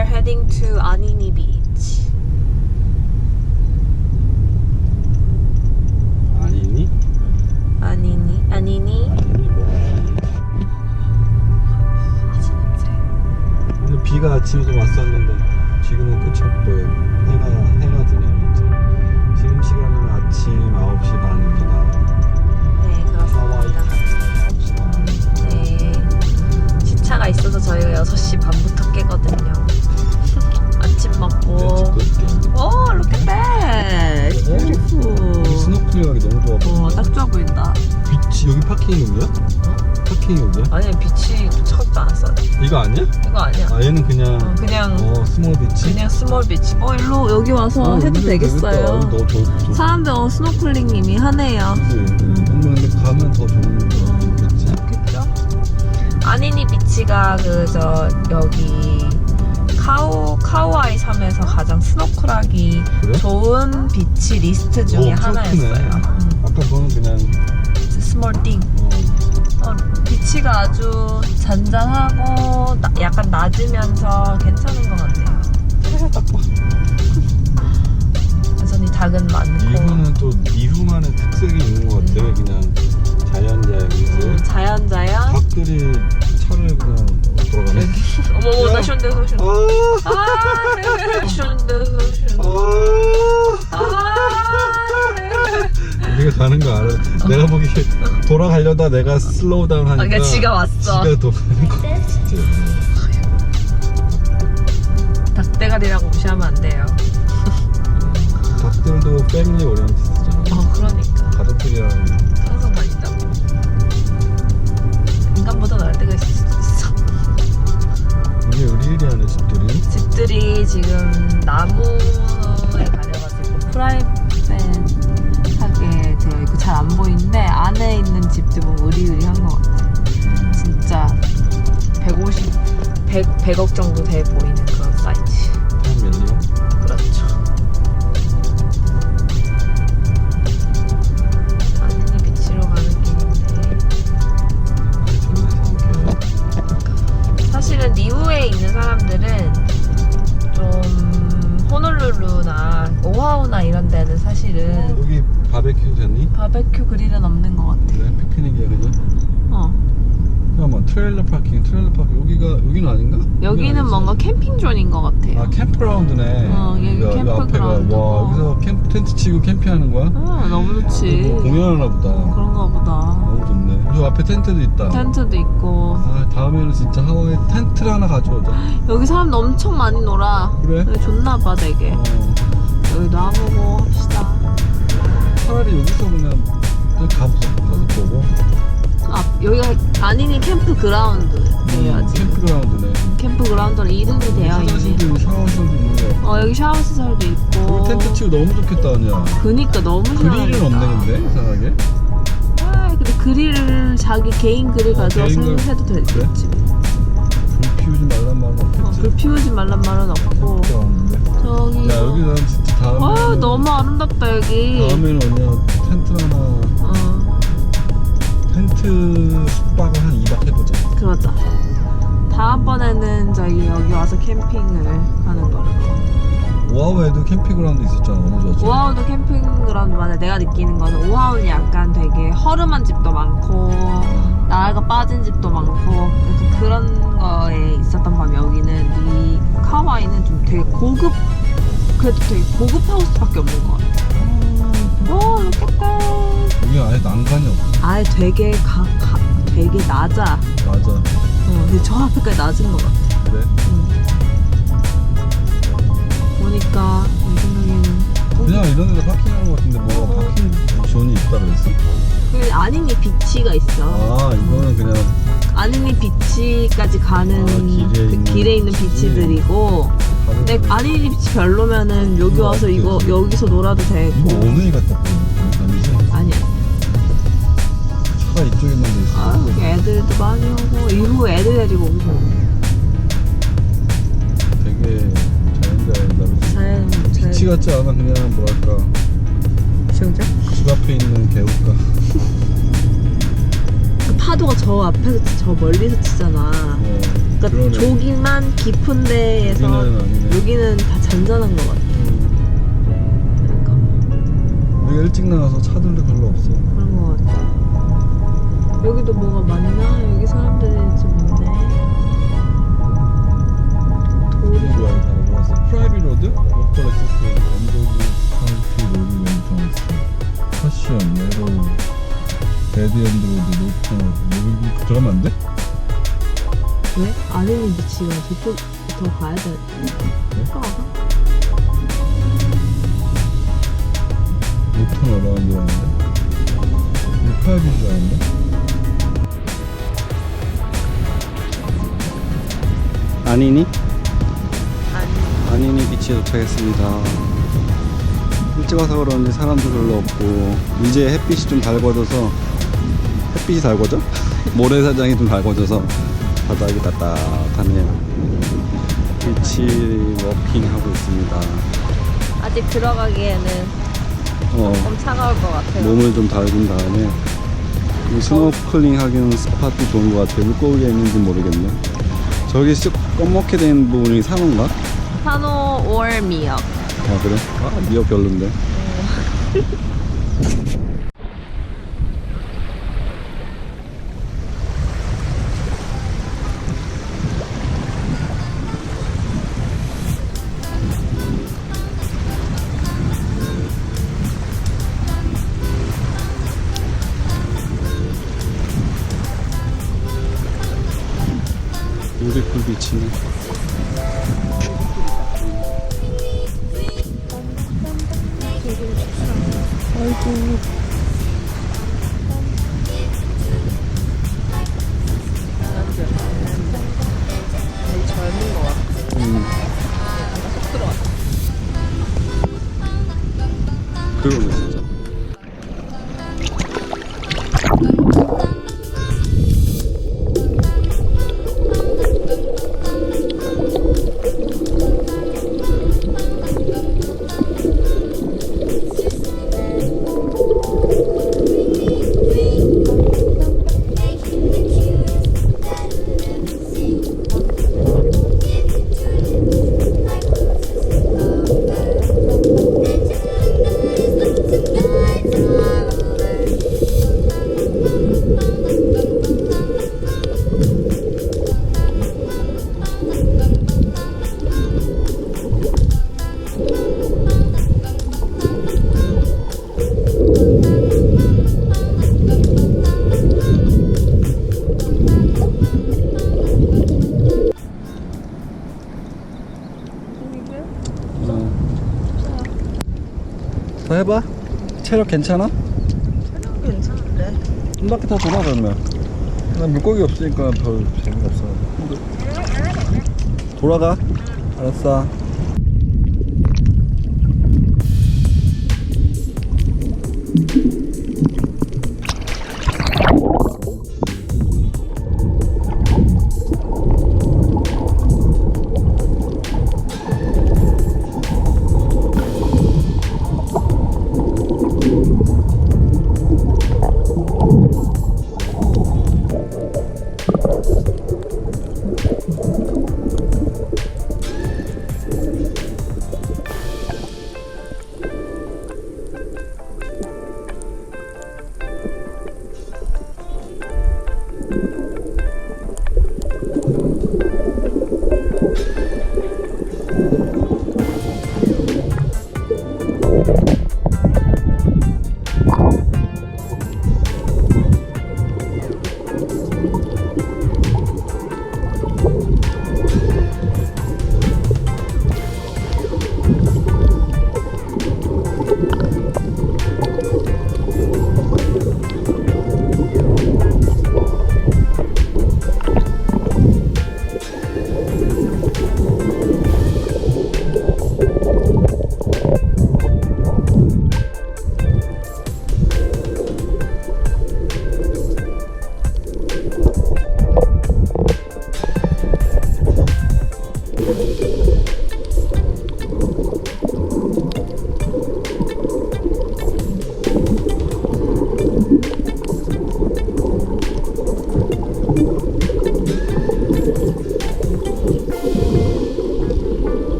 are heading to Anini Beach. 아니니? 아니니? 아니니 뭐가 아니니? 근데 비가 아침에 좀 왔었는데 지금은 끝이 없고요. 해가 드네요. 이제. 지금 시간은 아침 9시 반입니다. 네, 그렇습니다. 9시 반. 네. 시차가 있어서 저희가 6시 반부터 깨거든요. 아침 먹고. 오, look at that. Beautiful. 스노클링하기 너무 좋아 보인다. 딱 좋아 보인다. 비치 여기 파킹용이야? 파킹용이야? 아니, 비치 도착도 안 써. 이거 아니야? 이거 아니야. 아 얘는 그냥 그냥 스몰 비치? 그냥 스몰 비치. 일로 여기 와서 해도 여기서 되겠어요. 되겠다. 더 사람들 스노클링 이미 하네요. 근데 가면 더 좋겠지? 좋겠죠? 아니니 비치가 여기 카우아이 섬에서 가장 스노클하기 그래? 좋은 비치 리스트 중에 엄청 하나였어요. 크네. 아까 그거는 그냥 스몰 띵. 비치가 아주 잔잔하고 약간 낮으면서 괜찮은 것 같네요. 딱 봐. 여전히 닭은 많고. 이거는 또 이후만의 특색이 있는 것 같아. 그냥 자연자연이고 자연자연. 닭들이 차를 그냥 돌아가네. 어머머, 나 쉬운데 쉬운데. 아, 쉬운데 쉬운데. 우리가 가는 거 알아. 내가 보기에 돌아가려다 내가 슬로우 다운 하니까 그러니까 지가 왔어. 지가 돌아가는 거. 진짜. 닭대가리라고 무시하면 안 돼요. 닭들도 패밀리 오리엔티드잖아. 그러니까. 가족들이랑 항상 다니죠. 인간보다 나을 때가 있을 수도 있어. 이게 의리의리하네 집들이. 집들이 지금 나무에 가려가지고 프라이팬하게 되어 있고 잘 안 보이는데 안에 있는 집들 보면 의리의리한 것 같아. 진짜 100억 정도 돼 보이는 그런 사이즈. 한 밀리언? 그렇죠. 아니니 비치로 가는 길인데 사실은 니우에 있는 사람들은 좀 호놀룰루나 오하우나 이런 데는 사실은 여기 바베큐 됐니? 바베큐 그릴은 없는 것 같아. 그래? 피크닉이야 그냥? 잠깐만 트레일러 파킹 여기는 아닌가? 여기는 뭔가 캠핑존인 것 같아요. 아 캠프그라운드네. 여기 앞에가 캠프그라운드고. 와 여기서 텐트 치고 캠핑하는 거야? 너무 좋지. 뭐 공연하나 보다. 그런가 보다. 너무 좋네. 저 앞에 텐트도 있다. 텐트도 있고. 아 다음에는 진짜 하와이 텐트를 하나 가져오자. 여기 사람들 엄청 많이 놀아. 그래? 여기 좋나봐 되게. 여기도 와보고 합시다. 차라리 여기서 그냥 가보자. 가서 보고. 여기가 아니니 캠프그라운드예요. 아직. 캠프그라운드네. 캠프그라운드는 이름이 되어 있네. 화장실도 샤워실도 있는 거. 여기 샤워시설도 있고. 여기 텐트 치고 너무 좋겠다 그냥. 그니까 너무 좋아. 그릴은 없네 근데 이상하게. 근데 그릴을 자기 개인 그릴 가져와서 개인 그릴. 해도 되겠지. 불 피우지 말란 말은 없겠지. 불 피우지 말란 말은 없고. 캠프그라운드인데. 저기. 야 여기 난 진짜 다음에. 너무 아름답다 여기. 다음에는 그냥 텐트 하나. 텐트 숙박을 한 2박 해보자. 그러자. 다음번에는 저희 여기 와서 캠핑을 하는 거로. 오하우에도 캠핑그라운드 있었잖아. 너무 좋았지. 오하우도 캠핑그라운드마다 내가 느끼는 거는 오하우는 약간 되게 허름한 집도 많고 나라가 빠진 집도 많고 약간 그런 거에 있었던 반면 여기는 이 카와이는 좀 되게 고급, 그래도 되게 고급 하우스밖에 없는 것 같아. 오, 이렇겠다. 여기 아예 난간이 없어. 아예 되게 되게 낮아. 맞아. 근데 저 앞에까지 낮은 것 같아. 그래? 보니까 내 생각에는 그냥 이런 데서 파킹하는 것 같은데 뭐가 파킹 존이 있다 그랬어? 아니니 비치가 있어. 아 이거는 그냥 아니니 비치까지 가는 길에 있는 비치들이고. 근데 아니니 비치 별로면은 여기 와서 여기서 놀아도 되고. 이거 오늘이 같다. 아니지? 아니야. 차가 이쪽에만 돼 있어. 여기 애들도 많이 오고 이후 애들 데리고 오고. 되게 자연자연 비치 같지 않아. 그냥 뭐랄까 진짜? 집 앞에 있는 개울가. 그 파도가 저 앞에서 저 멀리서 치잖아. 그러니까 그러네. 조기만 깊은 데에서 여기는 아니네. 여기는 다 잔잔한 것 같아. 그러니까 우리가 일찍 나가서 차들도 별로 없어. 그런 것 같아. 여기도 뭐가 많나? 여기 사람들이 좀 있네. 돌이 뭐야 이거 다 넘어갔어. 프라이빗 로드? 로컬 액세스 언더브 카운티 로드 멘턴스 패션 메로우 데드엔드 로드 노턴 여기 들어가면 안 돼? 왜? 아니면 미치가 저쪽 더 가야 돼. 가봐. 노턴 어라운드라는데? 이거 프라이빗이라는데? 아니니? 아니니 비치에 도착했습니다. 일찍 와서 그런지 사람도 별로 없고 이제 햇빛이 좀 달궈져서 햇빛이 달궈져? 모래사장이 좀 달궈져서 바닥이 따뜻하네요. 비치 워킹 하고 있습니다. 아직 들어가기에는 좀 차가울 것 같아요. 몸을 좀 달군 다음에 이 스노클링 하기는 스팟도 좋은 것 같아요. 물고기가 있는지 모르겠네. 저기 검게 된 부분이 산호인가? 산호 올 미역. 아 그래? 아 미역 별론데. 유리풀 비치네. 아이고. 되게 젊은 것 같아. 속 들어왔다. 그러네 진짜. 더 해봐. 체력 괜찮아? 체력 괜찮은데. 한 바퀴 더 돌아 그러면. 난 물고기 없으니까 별 재미가 없어. 돌아가. 알았어.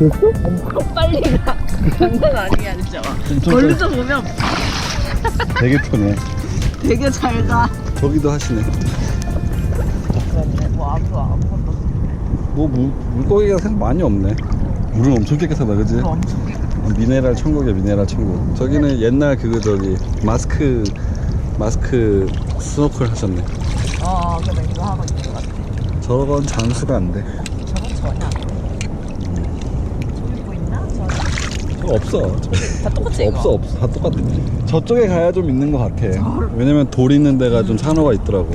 됐어? 빨리 가. 장난 아니야 진짜. 멀리서 보면 되게 편해. 되게 잘 가. 저기도 하시네. 그렇네. 뭐 아무것도 뭐 물고기가 생각 많이 없네. 물은 엄청 깨끗하다, 그지? 엄청 깨끗해. 미네랄 천국이야, 미네랄 천국. 저기는 옛날 그거 저기 마스크 스노클 하셨네. 그래 그거 하고 있는 것 같아. 저건 장수가 안 돼. 저건 전혀 안 돼. 저기 뭐 있나? 저거 없어. 다 똑같지 이거? 없어. 다 똑같아. 저쪽에 가야 좀 있는 것 같아. 왜냐면 돌 있는 데가 좀 산호가 있더라고.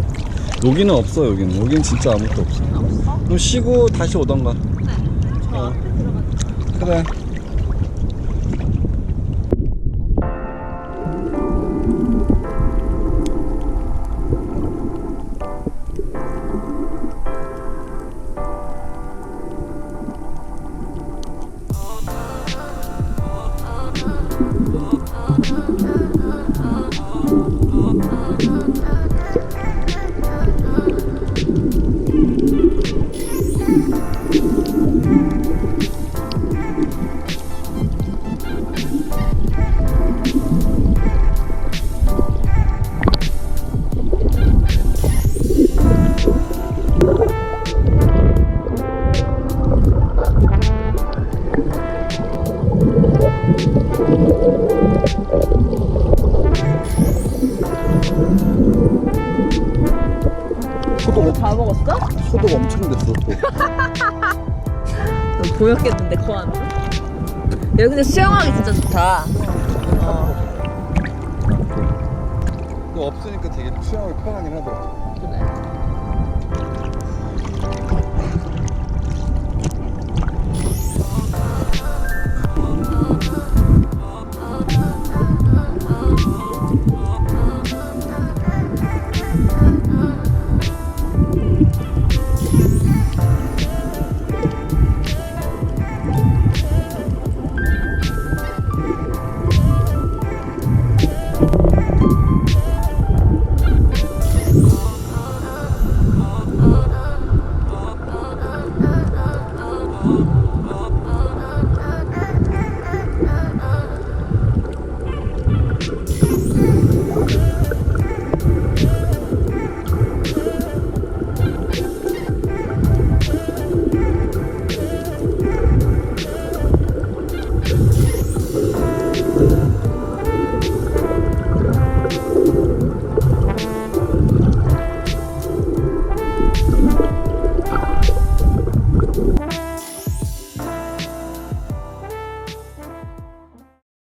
여기는 없어, 여기는 진짜 아무것도 없어. 없어? 그럼 쉬고 다시 오던가. 네. 저 어. 앞에 들어가자. 그래. 이거 다 먹었어? 소독 엄청 됐어, 또. 너 보였겠는데 코 안에? 여기 근데 수영하기 진짜 좋다. 이거 없으니까 되게 수영하기 편하긴 하더라. 그래.